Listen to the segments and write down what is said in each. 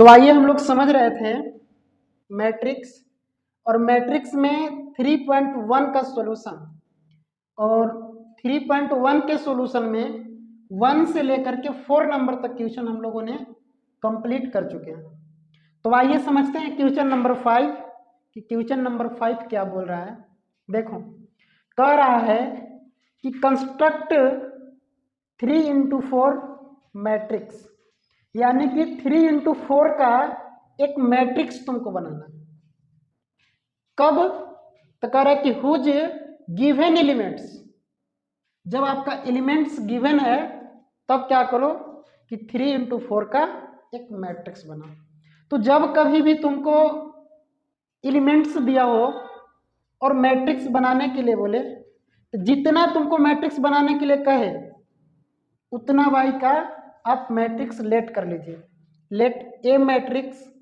तो आइए हम लोग समझ रहे थे मैट्रिक्स, और मैट्रिक्स में 3.1 का सॉल्यूशन, और 3.1 के सॉल्यूशन में 1 से लेकर के 4 नंबर तक क्वेश्चन हम लोगों ने कंप्लीट कर चुके हैं। तो आइए समझते हैं क्वेश्चन नंबर 5 कि क्वेश्चन नंबर 5 क्या बोल रहा है। देखो, कह रहा है कि कंस्ट्रक्ट 3x4 मैट्रिक्स, यानी कि 3x4 का एक मैट्रिक्स तुमको बनाना है। कब? तो कह रहा है कि हुज गिवन एलिमेंट्स, जब आपका एलिमेंट्स गिवन है तब क्या करो कि 3x4 का एक मैट्रिक्स बनाओ। तो जब कभी भी तुमको एलिमेंट्स दिया हो और मैट्रिक्स बनाने के लिए बोले, तो जितना तुमको मैट्रिक्स बनाने के लिए कहे उतना वाई का आप मैट्रिक्स लेट कर लीजिए। लेट ए मैट्रिक्स,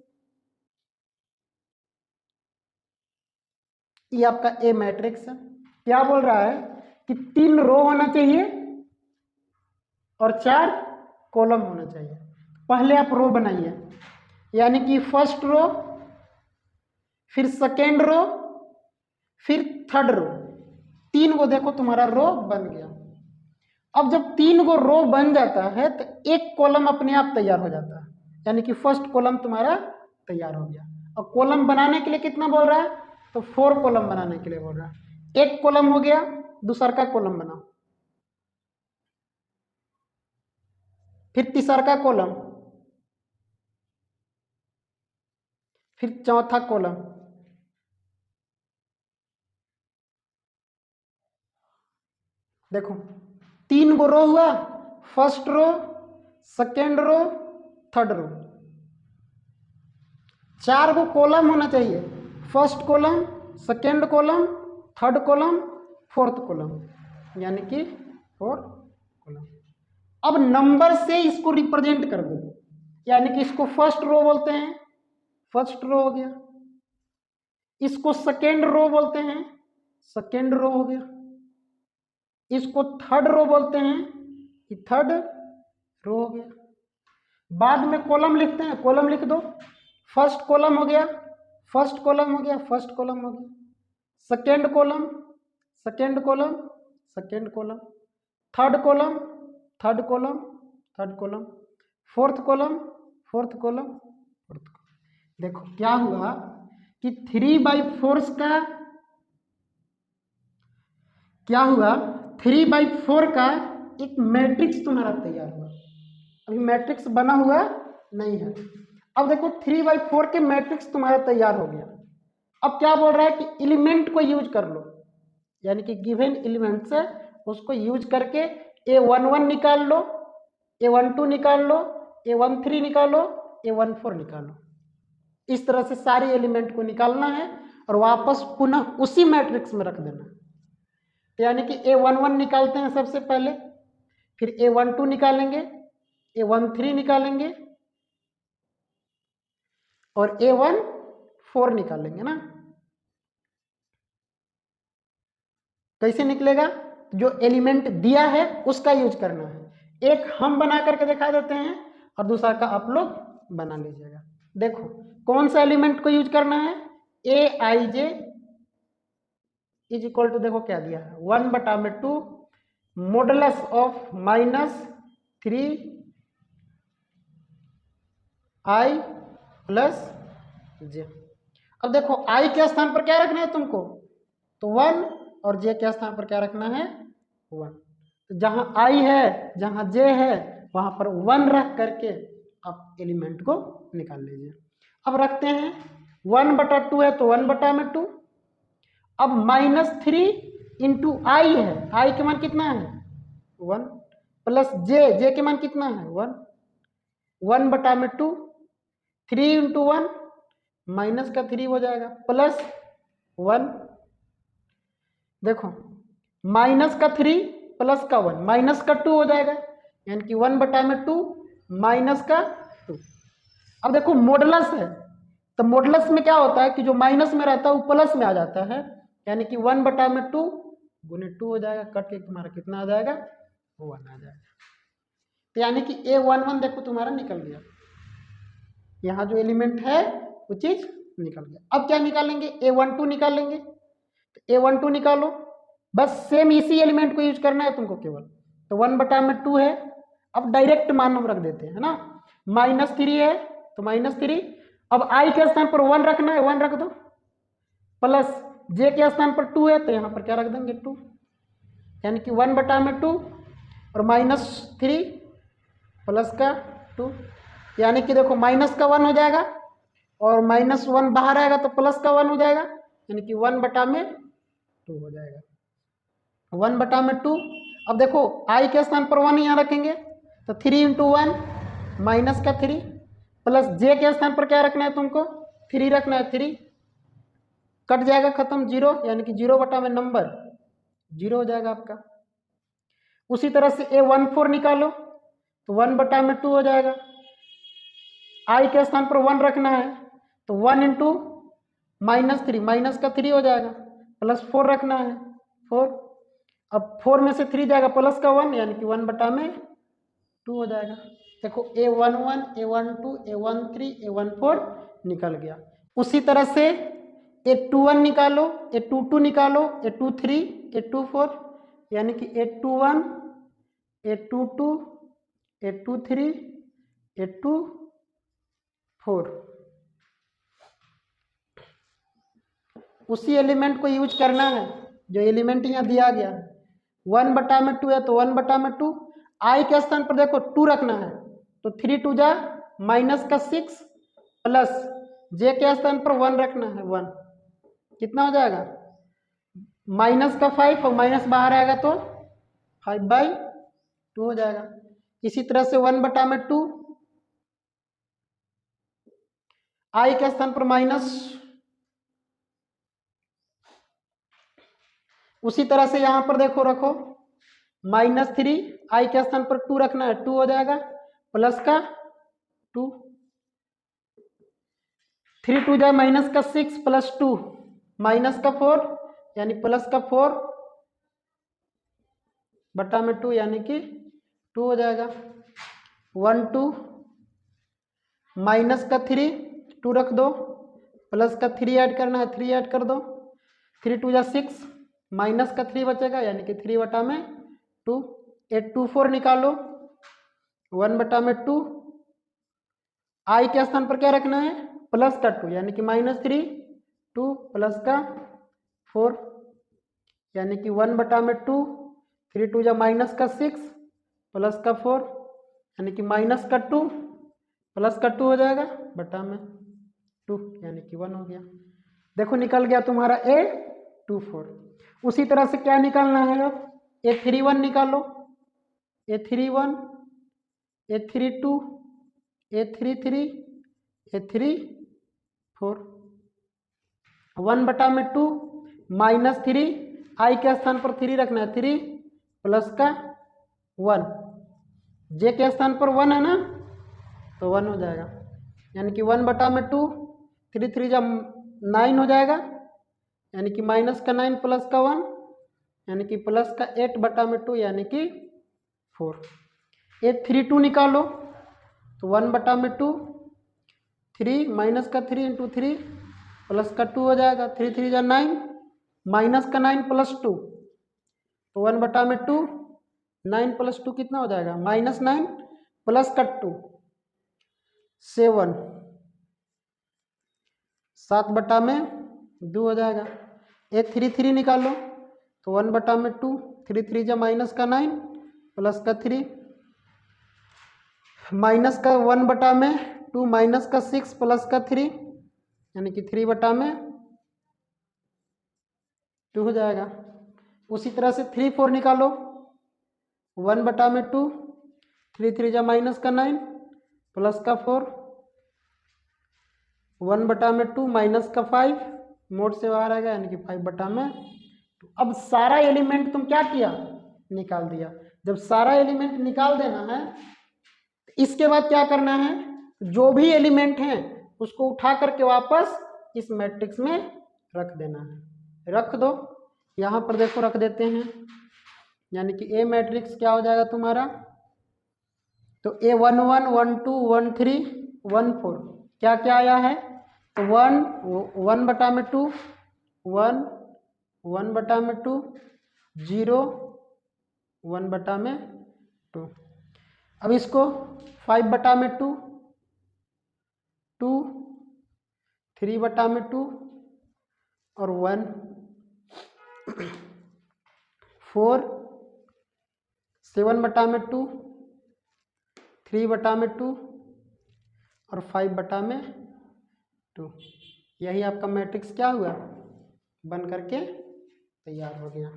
ये आपका ए मैट्रिक्स है। क्या बोल रहा है कि 3 रो होना चाहिए और 4 कॉलम होना चाहिए। पहले आप रो बनाइए, यानी कि फर्स्ट रो, फिर सेकेंड रो, फिर थर्ड रो। 3 को देखो तुम्हारा रो बन गया। अब जब 3 को रो बन जाता है तो एक कॉलम अपने आप तैयार हो जाता है, यानी कि फर्स्ट कॉलम तुम्हारा तैयार हो गया। और कॉलम बनाने के लिए कितना बोल रहा है? तो 4 कॉलम बनाने के लिए बोल रहा है। एक कॉलम हो गया, दूसरा का कॉलम बनाओ, फिर तीसरा का कॉलम, फिर चौथा कॉलम। देखो 3 गो रो हुआ, first row, second row, third row. 4 गो कॉलम होना चाहिए, first column, second column, third column, fourth column, यानी कि 4 कॉलम। अब नंबर से इसको रिप्रेजेंट कर दो, यानी कि इसको फर्स्ट रो बोलते हैं, फर्स्ट रो हो गया। इसको सेकेंड रो बोलते हैं, सेकेंड रो हो गया। इसको थर्ड रो बोलते हैं, कि थर्ड रो हो गया। बाद में कॉलम लिखते हैं, कॉलम लिख दो। फर्स्ट कॉलम हो गया, फर्स्ट कॉलम हो गया, फर्स्ट कॉलम हो गया। Second column, second column, second column, third column, third column, third column, fourth column, fourth column, fourth column. देखो क्या हुआ कि 3/4 का क्या हुआ, 3/4 का एक मैट्रिक्स तुम्हारा तैयार हुआ। अभी मैट्रिक्स बना हुआ नहीं है। अब देखो 3/4 के मैट्रिक्स तुम्हारा तैयार हो गया। अब क्या बोल रहा है कि एलिमेंट को यूज कर लो, यानी कि गिवन एलिमेंट से उसको यूज करके A11 निकाल लो, A12 निकाल लो, A13 निकालो, A14 निकालो। इस तरह से सारे एलिमेंट को निकालना है और वापस पुनः उसी मैट्रिक्स में रख देना। तो यानी कि A11 निकालते हैं सबसे पहले, फिर A12 निकालेंगे, A13 निकालेंगे और A14 निकालेंगे ना। कैसे निकलेगा? जो एलिमेंट दिया है उसका यूज करना है। एक हम बना करके दिखा देते हैं और दूसरा का आप लोग बना लीजिएगा। देखो कौन सा एलिमेंट को यूज करना है? Aij इज इक्वल टू, देखो क्या दिया है, 1/2 modulus of -3i plus j। अब देखो i के स्थान पर क्या रखना है तुमको? तो 1, और j के स्थान पर क्या रखना है? 1। तो जहां i है, जहां j है, वहां पर 1 रख करके आप एलिमेंट को निकाल लीजिए। अब रखते हैं, 1/2 है तो 1/2। अब -3 इंटू आई है, आई के मान कितना है? 1, प्लस जे के मान कितना है? 1, 1/2, 3 इंटू 1, माइनस का 3 हो जाएगा, प्लस 1। देखो माइनस का 3 प्लस का 1, माइनस का 2 हो जाएगा, यानी कि 1/2 माइनस का 2। अब देखो मॉडुलस है, तो मॉडुलस में क्या होता है कि जो माइनस में रहता है वो प्लस में आ जाता है, यानी कि 1/2 गुने 2 हो जाएगा, कट के तुम्हारा कितना आ जाएगा? 1 आ जाएगा। तो यानी कि A11 देखो तुम्हारा निकल गया। यहाँ जो एलिमेंट है वो चीज निकल गया। अब क्या निकालेंगे, A12 निकालेंगे। तो A12 निकालो, बस सेम इसी एलिमेंट को यूज करना है तुमको केवल। तो 1/2 है। अब डायरेक्ट मान हम रख देते हैं, है ना। -3 है तो -3। अब I के स्थान पर 1 रखना है, 1 रख दो। प्लस J के स्थान पर 2 है तो यहाँ पर क्या रख देंगे, 2, यानी कि 1/2 और -3 प्लस का 2, यानी कि देखो माइनस का 1 हो जाएगा और -1 बाहर आएगा तो प्लस का 1 हो जाएगा, यानी कि 1/2 हो जाएगा। 1/2। अब देखो I के स्थान पर 1 यहाँ रखेंगे तो 3 × 1 -3 प्लस J के स्थान पर क्या रखना है तुमको, 3 रखना है। 3 कट जाएगा, खत्म, 0, यानी कि 0 नंबर 0 हो जाएगा आपका। उसी तरह से A14 निकालो तो 1/2 हो जाएगा। I के स्थान पर 1 रखना है तो 1 × -3 माइनस का 3 हो जाएगा, प्लस 4 रखना है 4। अब 4 में से 3 जाएगा प्लस का 1, यानी कि 1/2 हो जाएगा। देखो A11, A12, A13, A14 निकल गया। उसी तरह से A21 निकालो, A22 निकालो, A23, A24, यानी कि A21, A22, A23, A24। उसी एलिमेंट को यूज करना है जो एलिमेंट यहाँ दिया गया। 1/2 है तो 1/2। I के स्थान पर देखो 2 रखना है तो 3 2 जा -6 प्लस J के स्थान पर 1 रखना है 1, कितना हो जाएगा, -5 और माइनस बाहर आएगा तो 5/2 हो जाएगा। इसी तरह से 1/2 I के स्थान पर माइनस, उसी तरह से यहां पर देखो रखो -3, I के स्थान पर 2 रखना है, 2 हो जाएगा, प्लस का 2, 3 2 जाए -6 प्लस 2 -4, यानी प्लस का 4/2, यानी कि 2 हो जाएगा। 1 2 माइनस का 3, 2 रख दो, प्लस का 3 ऐड करना है, 3 ऐड कर दो, 3 2 जा 6 माइनस का 3 बचेगा, यानी कि 3/2। A24 निकालो, 1/2। I के स्थान पर क्या रखना है, प्लस का 2, यानी कि -3 2 प्लस का 4, यानी कि 1/2। 3 2 जा माइनस का 6 प्लस का 4, यानी कि माइनस का 2 प्लस का 2 हो जाएगा बटा में 2, यानी कि 1 हो गया। देखो निकल गया तुम्हारा A24। उसी तरह से क्या निकालना है, अब A31 निकालो, A31, A32, A33, A34। 1/2 -3, I के स्थान पर 3 रखना है, 3 प्लस का 1, J के स्थान पर 1 है ना तो 1 हो जाएगा, यानी कि 1/2, 3 3 जब 9 हो जाएगा, यानी कि -9 प्लस का 1, यानी कि प्लस का 8/2, यानी कि 4। A32 निकालो तो 1/2, 3 -3 × 3 प्लस का 2 हो जाएगा, 3 3 जा 9 -9 प्लस 2 तो 1/2, 9 प्लस 2 कितना हो जाएगा, -9 प्लस का 2 7, 7/2 हो जाएगा। A33 निकालो तो 1/2, 3 3 जा माइनस का 9 प्लस का 3, माइनस का 1/2 माइनस का 6 प्लस का 3, यानी कि 3/2 हो जाएगा। उसी तरह से 3 4 निकालो, 1/2, 3 3 जा माइनस का 9 प्लस का 4, 1/2 माइनस का 5 मोड से बाहर आएगा, यानी कि 5/2। अब सारा एलिमेंट तुम क्या किया, निकाल दिया। जब सारा एलिमेंट निकाल देना है, इसके बाद क्या करना है, जो भी एलिमेंट हैं उसको उठा करके वापस इस मैट्रिक्स में रख देना है। रख दो, यहाँ पर देखो रख देते हैं, यानी कि A मैट्रिक्स क्या हो जाएगा तुम्हारा, तो A11 12 13 14, क्या क्या आया है, तो 1/2, 1/2, 0 1/2। अब इसको 5/2, 2 3/2 और 1, 4 7/2, 3/2 और 5/2। यही आपका मैट्रिक्स क्या हुआ, बन करके तैयार हो गया।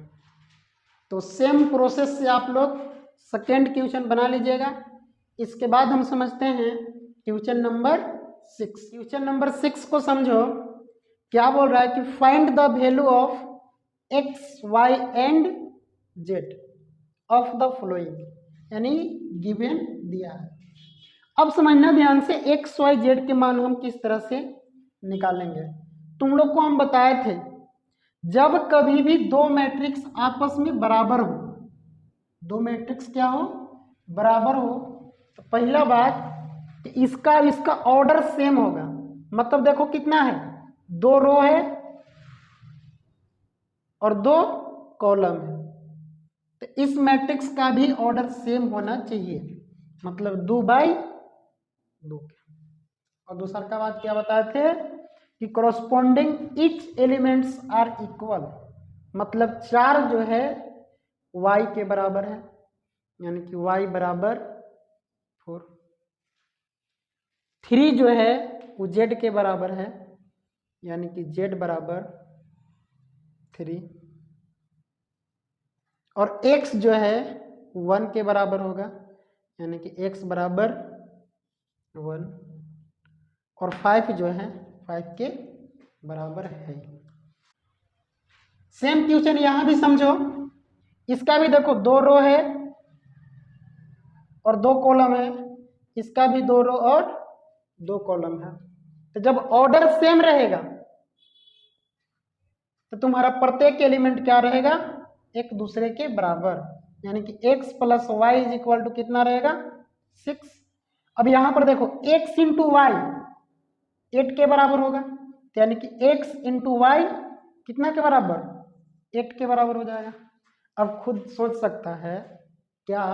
तो सेम प्रोसेस से आप लोग सेकेंड क्वेश्चन बना लीजिएगा। इसके बाद हम समझते हैं क्वेश्चन नंबर 6। क्वेश्चन नंबर 6 को समझो, क्या बोल रहा है कि find the value of X Y and Z of the following, यानी गिवन दिया है। अब समझना ध्यान से, एक्स वाई जेड के मान हम किस तरह से निकालेंगे। तुम लोग को हम बताए थे, जब कभी भी दो मैट्रिक्स आपस में बराबर हो, दो मैट्रिक्स क्या हो, बराबर हो, तो पहला बात इसका इसका ऑर्डर सेम होगा। मतलब देखो कितना है, 2 रो है और 2 कॉलम है, तो इस मैट्रिक्स का भी ऑर्डर सेम होना चाहिए, मतलब 2/2। और दूसरा का बात क्या बताए थे कि corresponding each elements are equal, मतलब 4 जो है y के बराबर है, यानी कि y बराबर 4। 3 जो है वो z के बराबर है, यानी कि z बराबर 3। और x जो है 1 के बराबर होगा, यानी कि x बराबर 1। और 5 जो है 5 के बराबर है। सेम क्वेश्चन यहां भी समझो, इसका भी देखो 2 रो है और 2 कॉलम है, इसका भी 2 रो और 2 कॉलम है। तो जब ऑर्डर सेम रहेगा तो तुम्हारा प्रत्येक एलिमेंट क्या रहेगा, एक दूसरे के बराबर, यानी कि x + y = कितना रहेगा, 6। अब यहां पर देखो x × y 8 के बराबर होगा, तो यानी कि x × y कितना के बराबर, 8 के बराबर हो जाएगा। अब खुद सोच सकता है क्या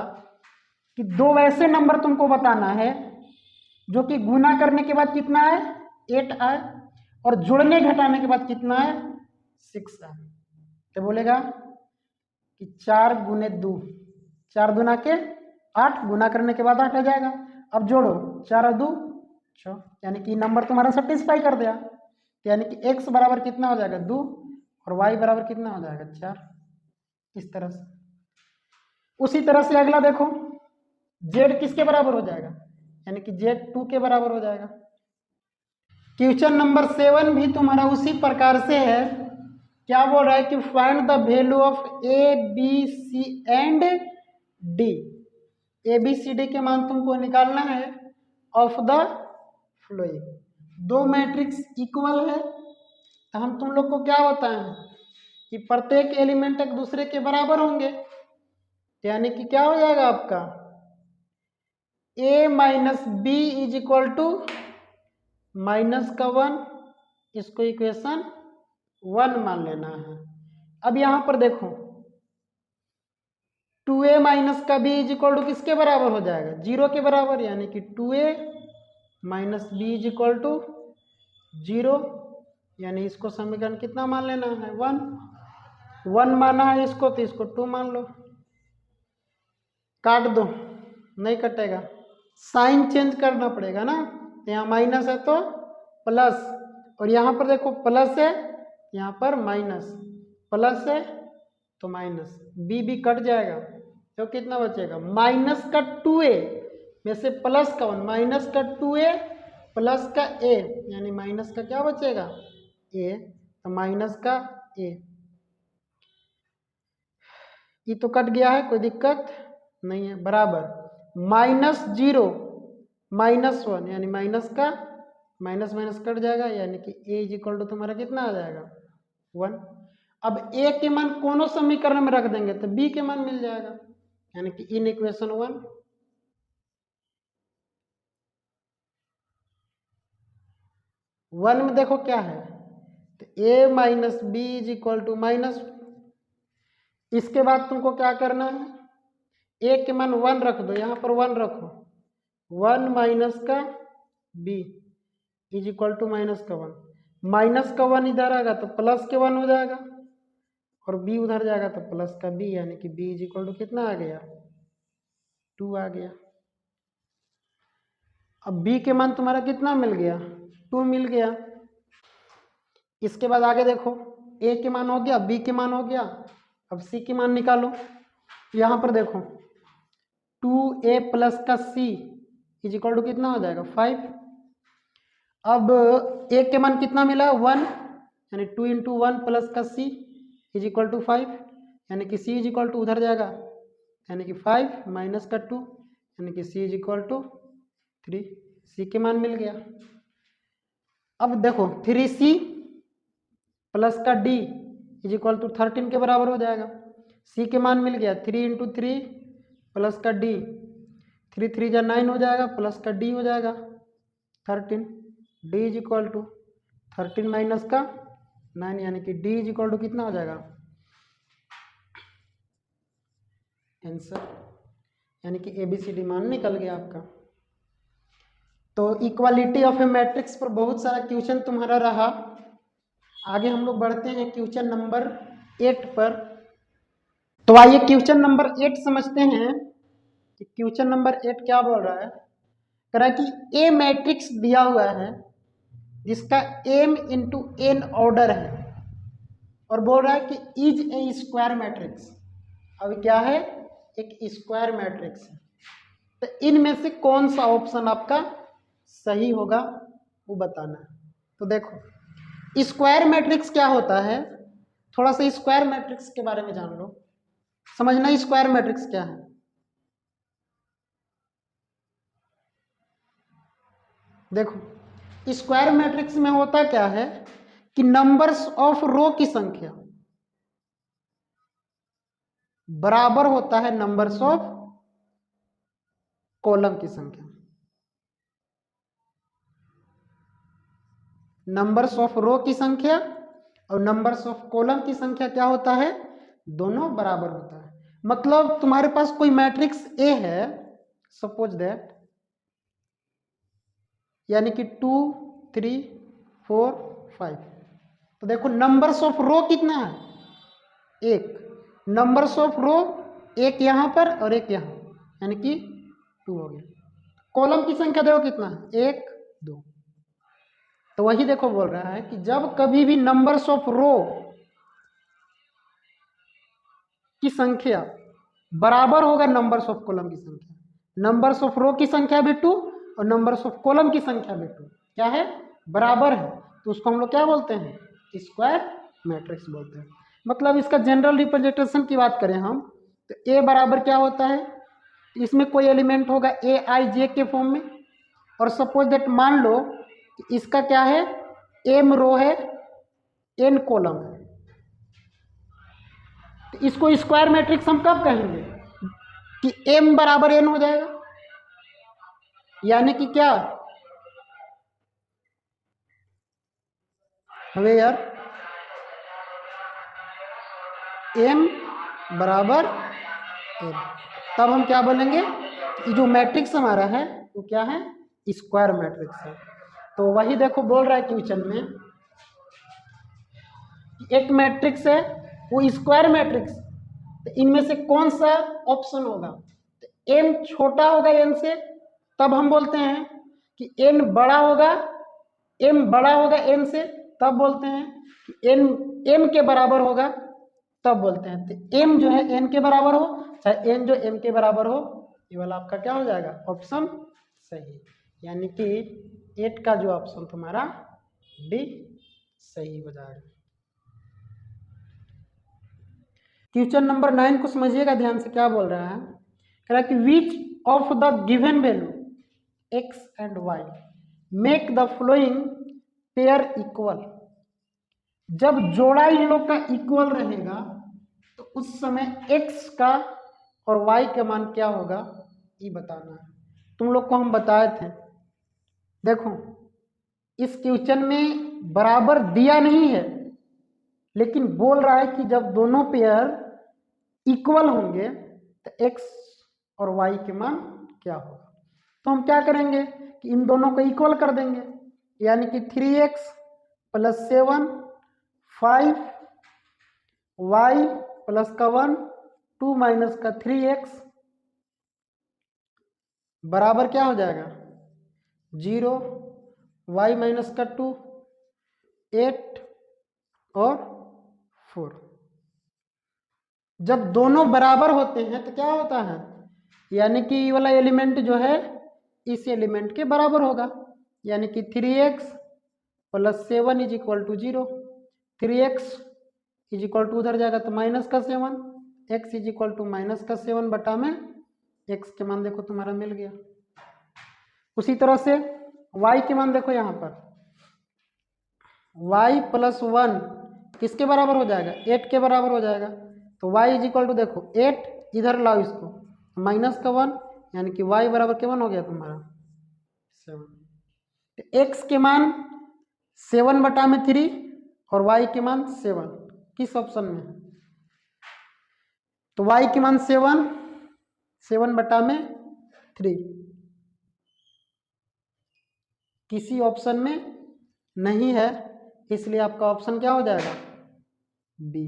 कि 2 वैसे नंबर तुमको बताना है जो कि गुना करने के बाद कितना है, 8 आए, और जोड़ने घटाने के बाद कितना है, 6 आए। तो बोलेगा कि 4 × 2, 4 दूना के 8, गुना करने के बाद 8 आ जाएगा। अब जोड़ो, 4 और 2 6, यानी कि नंबर तुम्हारा सेटिस्फाई कर दिया। यानी कि x बराबर कितना हो जाएगा, 2, और y बराबर कितना हो जाएगा, 4। इस तरह से। उसी तरह से अगला देखो, z किसके बराबर हो जाएगा, यानी कि z 2 के बराबर हो जाएगा। क्वेश्चन नंबर 7 भी तुम्हारा उसी प्रकार से है। क्या बोल रहा है कि find the value of A B C and D. A B C D के मान तुमको निकालना है ऑफ द फ्लोइंग। दो मैट्रिक्स इक्वल है, तो हम तुम लोग को क्या बताए हैं कि प्रत्येक एलिमेंट एक दूसरे के बराबर होंगे, यानी कि क्या हो जाएगा आपका a - b = -1, इसको इक्वेशन 1 मान लेना है। अब यहां पर देखो 2a - b = किसके बराबर हो जाएगा, 0 के बराबर, यानी कि 2a - b = 0, यानी इसको समीकरण कितना मान लेना है, 1 माना है इसको, तो इसको 2 मान लो। काट दो, नहीं कटेगा, साइन चेंज करना पड़ेगा ना, यहाँ माइनस है तो प्लस, और यहाँ पर देखो प्लस है, यहाँ पर माइनस, प्लस है तो माइनस, बी कट जाएगा, तो कितना बचेगा, -2a में से प्लस का 1, -2a प्लस का a, यानी माइनस का क्या बचेगा, a, तो माइनस का a। ये तो कट गया है, कोई दिक्कत नहीं है, बराबर -0 -1, यानी माइनस का माइनस माइनस कट जाएगा, यानी कि a = तुम्हारा कितना आ जाएगा, 1। अब a के मान कोनो समीकरण में रख देंगे तो b के मान मिल जाएगा, यानी कि इन इक्वेशन 1। वन में देखो क्या है, तो a minus B is equal to minus. इसके बाद तुमको क्या करना है, a के मान 1 रख दो, यहाँ पर 1 रखो, 1 माइनस का b is equal to minus का 1, माइनस का 1 इधर आएगा तो प्लस के 1 हो जाएगा, और b उधर जाएगा तो प्लस का b, यानी कि b इज इक्वल टू कितना आ गया, 2 आ गया। अब b के मान तुम्हारा कितना मिल गया, 2 मिल गया। इसके बाद आगे देखो, a के मान हो गया, b के मान हो गया, अब c के मान निकालो। यहाँ पर देखो 2a प्लस का c इज इक्वल टू कितना हो जाएगा, 5। अब a के मान कितना मिला, 1, यानी 2 इंटू 1 प्लस का c इज इक्वल टू 5, यानी कि c इज इक्वल टू उधर जाएगा, यानी कि 5 माइनस का 2, यानी कि c is equal to 3, c के मान मिल गया। अब देखो 3c प्लस का d इज इक्वल टू 13 के बराबर हो जाएगा, c के मान मिल गया, 3 इंटू 3 प्लस का d, 3 3 जा 9 हो जाएगा, प्लस का d हो जाएगा 13, d is equal to 13 minus का 9, यानी कि d इज इक्वल टू कितना हो जाएगा, आंसर, यानी कि ABCD मान निकल गया आपका। तो इक्वालिटी ऑफ ए मैट्रिक्स पर बहुत सारा क्वेश्चन तुम्हारा रहा। आगे हम लोग बढ़ते हैं क्वेश्चन नंबर 8 पर। तो आइए क्वेश्चन नंबर 8 समझते हैं कि क्वेश्चन नंबर 8 क्या बोल रहा है। कह रहा है कि ए मैट्रिक्स दिया हुआ है जिसका m इंटू n ऑर्डर है, और बोल रहा है कि इज ए स्क्वायर मैट्रिक्स। अब क्या है, एक स्क्वायर मैट्रिक्स है, तो इनमें से कौन सा ऑप्शन आपका सही होगा वो बताना है। तो देखो स्क्वायर मैट्रिक्स क्या होता है, थोड़ा सा स्क्वायर मैट्रिक्स के बारे में जान लो, समझना स्क्वायर मैट्रिक्स क्या है। देखो स्क्वायर मैट्रिक्स में होता क्या है कि नंबर्स ऑफ रो की संख्या बराबर होता है नंबर्स ऑफ कॉलम की संख्या। नंबर्स ऑफ रो की संख्या और नंबर्स ऑफ कॉलम की संख्या क्या होता है, दोनों बराबर होता है। मतलब तुम्हारे पास कोई मैट्रिक्स ए है, सपोज दैट, यानी कि 2 3 4 5, तो देखो नंबर्स ऑफ रो कितना है, एक, नंबर्स ऑफ रो एक यहां पर और एक यहां, यानी कि 2 हो गया। कॉलम की संख्या देखो कितना है, 1 2। तो वही देखो बोल रहा है कि जब कभी भी नंबर्स ऑफ रो की संख्या बराबर होगा नंबर्स ऑफ कॉलम की संख्या, नंबर्स ऑफ रो की संख्या भी 2 और नंबर्स ऑफ कॉलम की संख्या भी 2 क्या है, बराबर है, तो उसको हम लोग क्या बोलते हैं, स्क्वायर मैट्रिक्स बोलते हैं। मतलब इसका जनरल रिप्रेजेंटेशन की बात करें हम, तो ए बराबर क्या होता है, इसमें कोई एलिमेंट होगा ए आई जे के फॉर्म में, और सपोज दैट मान लो कि इसका क्या है, एम रो है एन कॉलम है, तो इसको स्क्वायर मैट्रिक्स हम कब कहेंगे कि m बराबर n हो जाएगा, यानी कि क्या, हमें यार m बराबर n, तब हम क्या बोलेंगे कि जो मैट्रिक्स हमारा है वो क्या है, स्क्वायर मैट्रिक्स है। तो वही देखो बोल रहा है क्वेश्चन में, एक मैट्रिक्स है वो स्क्वायर मैट्रिक्स, तो इनमें से कौन सा ऑप्शन होगा, तो m छोटा होगा n से तब हम बोलते हैं कि n बड़ा होगा, m बड़ा होगा n से तब बोलते हैं कि n m के बराबर होगा तब बोलते हैं। तो m जो है n के बराबर हो चाहे n जो m के बराबर हो, ये वाला आपका क्या हो जाएगा, ऑप्शन सही, यानी कि 8 का जो ऑप्शन तुम्हारा डी सही हो जाएगा। क्वेश्चन नंबर 9 को समझिएगा ध्यान से, क्या बोल रहा है, कह रहा है कि which of the given value x and y make the flowing pair equal. जब जोड़ा इन लोग का इक्वल रहेगा तो उस समय x का और y का मान क्या होगा ये बताना है। तुम लोग को हम बताए थे, देखो इस क्वेश्चन में बराबर दिया नहीं है, लेकिन बोल रहा है कि जब दोनों पेयर इक्वल होंगे तो x और y के मान क्या होगा। तो हम क्या करेंगे कि इन दोनों को इक्वल कर देंगे, यानी कि 3x + 7 5 y प्लस का 1 2 माइनस का 3x बराबर क्या हो जाएगा 0 y माइनस का 2 8 और 4। जब दोनों बराबर होते हैं तो क्या होता है, यानी कि ये वाला एलिमेंट जो है इस एलिमेंट के बराबर होगा, यानी कि 3x + 7 = 0। 3x = उधर जाएगा तो माइनस का 7, x = -7 बटा में x के मान देखो तुम्हारा मिल गया। उसी तरह से y के मान देखो, यहाँ पर y + 1 किसके बराबर हो जाएगा 8 के बराबर हो जाएगा। तो y = देखो 8 इधर लाओ इसको माइनस का 1, यानी कि y बराबर क्या वन हो गया तुम्हारा 7। तो x के मान 7 बटा में 3 और y के मान 7 किस ऑप्शन में है, तो y के मान 7 बटा में 3 किसी ऑप्शन में नहीं है, इसलिए आपका ऑप्शन क्या हो जाएगा बी।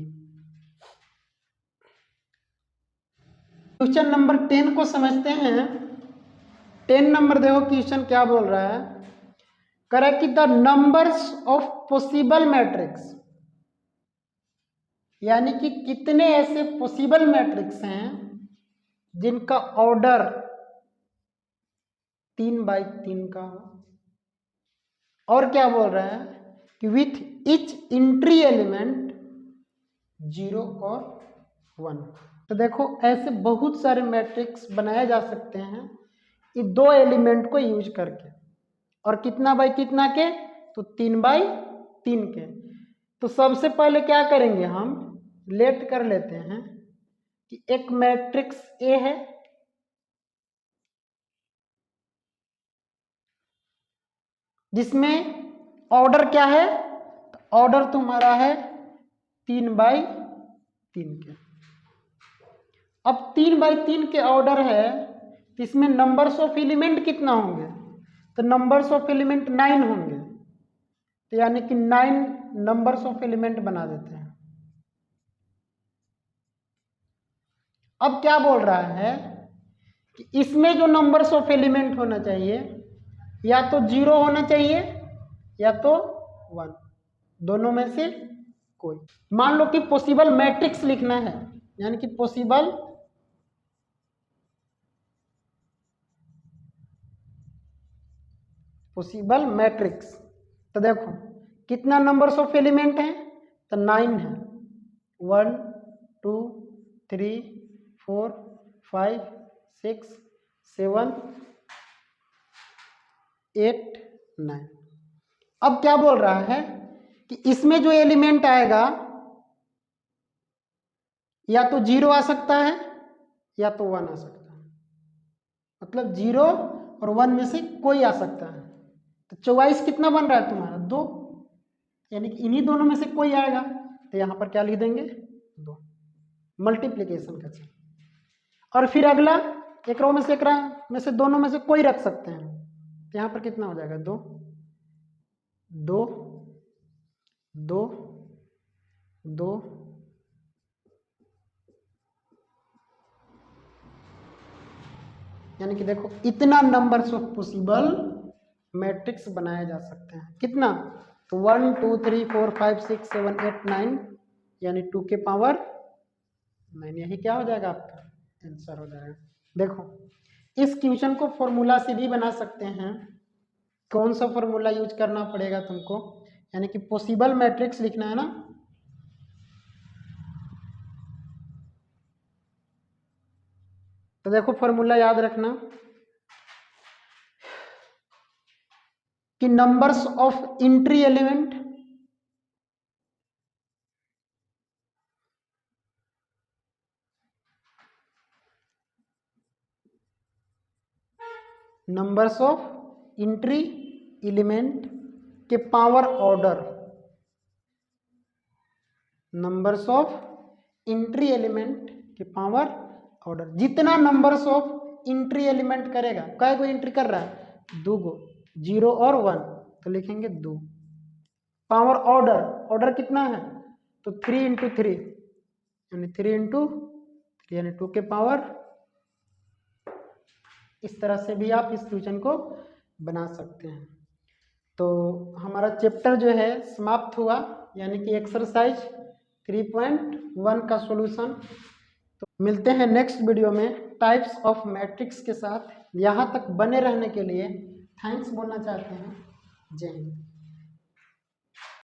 क्वेश्चन नंबर 10 को समझते हैं। 10 नंबर देखो क्वेश्चन क्या बोल रहा है, करेक्ट कि the numbers of possible matrix, यानी कि कितने ऐसे पॉसिबल मैट्रिक्स हैं जिनका ऑर्डर 3/3 का हो। और क्या बोल रहा है कि विथ इच एंट्री एलिमेंट 0 और 1। तो देखो ऐसे बहुत सारे मैट्रिक्स बनाए जा सकते हैं ये दो एलिमेंट को यूज करके, और कितना बाई कितना के, तो 3/3 के। तो सबसे पहले क्या करेंगे, हम लेट कर लेते हैं कि एक मैट्रिक्स ए है, जिसमें ऑर्डर क्या है, ऑर्डर तुम्हारा है 3/3 के। अब 3/3 के ऑर्डर है तो इसमें नंबर्स ऑफ एलिमेंट कितना होंगे, तो नंबर्स ऑफ एलिमेंट 9 होंगे। तो यानी कि 9 नंबर्स ऑफ एलिमेंट बना देते हैं। अब क्या बोल रहा है कि इसमें जो नंबर्स ऑफ एलिमेंट होना चाहिए या तो 0 होना चाहिए या तो 1, दोनों में से कोई। मान लो कि पॉसिबल मैट्रिक्स लिखना है, यानी कि पॉसिबल मैट्रिक्स। तो देखो कितना नंबर्स ऑफ एलिमेंट हैं, तो 9 है। 1 2 3 4 5 6 7 8 9। अब क्या बोल रहा है कि इसमें जो एलिमेंट आएगा या तो 0 आ सकता है या तो 1 आ सकता है, मतलब 0 और 1 में से कोई आ सकता है। तो चॉइस कितना बन रहा है तुम्हारा 2, यानी कि इन्हीं दोनों में से कोई आएगा। तो यहां पर क्या लिख देंगे 2, मल्टीप्लीकेशन का चिन्ह। और फिर अगला एक रो में से एक रो में से दोनों में से कोई रख सकते हैं। तो यहां पर कितना हो जाएगा 2 2 2 2 यानी कि देखो इतना नंबर्स ऑफ पॉसिबल मैट्रिक्स बनाए जा सकते हैं। कितना, तो 1 2 3 4 5 6 7 8 9, यानी 2 के पावर 9। यही क्या हो जाएगा आपका आंसर हो जाएगा। देखो इस क्वेश्चन को फॉर्मूला से भी बना सकते हैं। कौन सा फॉर्मूला यूज करना पड़ेगा तुमको, यानी कि पॉसिबल मैट्रिक्स लिखना है ना, तो देखो फॉर्मूला याद रखना कि नंबर्स ऑफ एंट्री एलिमेंट के power order, numbers of entry element के पावर ऑर्डर। जितना नंबर्स ऑफ एंट्री एलिमेंट करेगा, काय को एंट्री कर रहा है, 2 गो, 0 और 1, तो लिखेंगे 2। पावर ऑर्डर, ऑर्डर कितना है, तो 3 इंटू 3 यानी 3 इंटू 3 यानी 2 के पावर। इस तरह से भी आप इस क्वेश्चन को बना सकते हैं। तो हमारा चैप्टर जो है समाप्त हुआ, यानी कि एक्सरसाइज 3.1 का सॉल्यूशन। तो मिलते हैं नेक्स्ट वीडियो में टाइप्स ऑफ मैट्रिक्स के साथ। यहाँ तक बने रहने के लिए थैंक्स बोलना चाहते हैं। जय हिंद।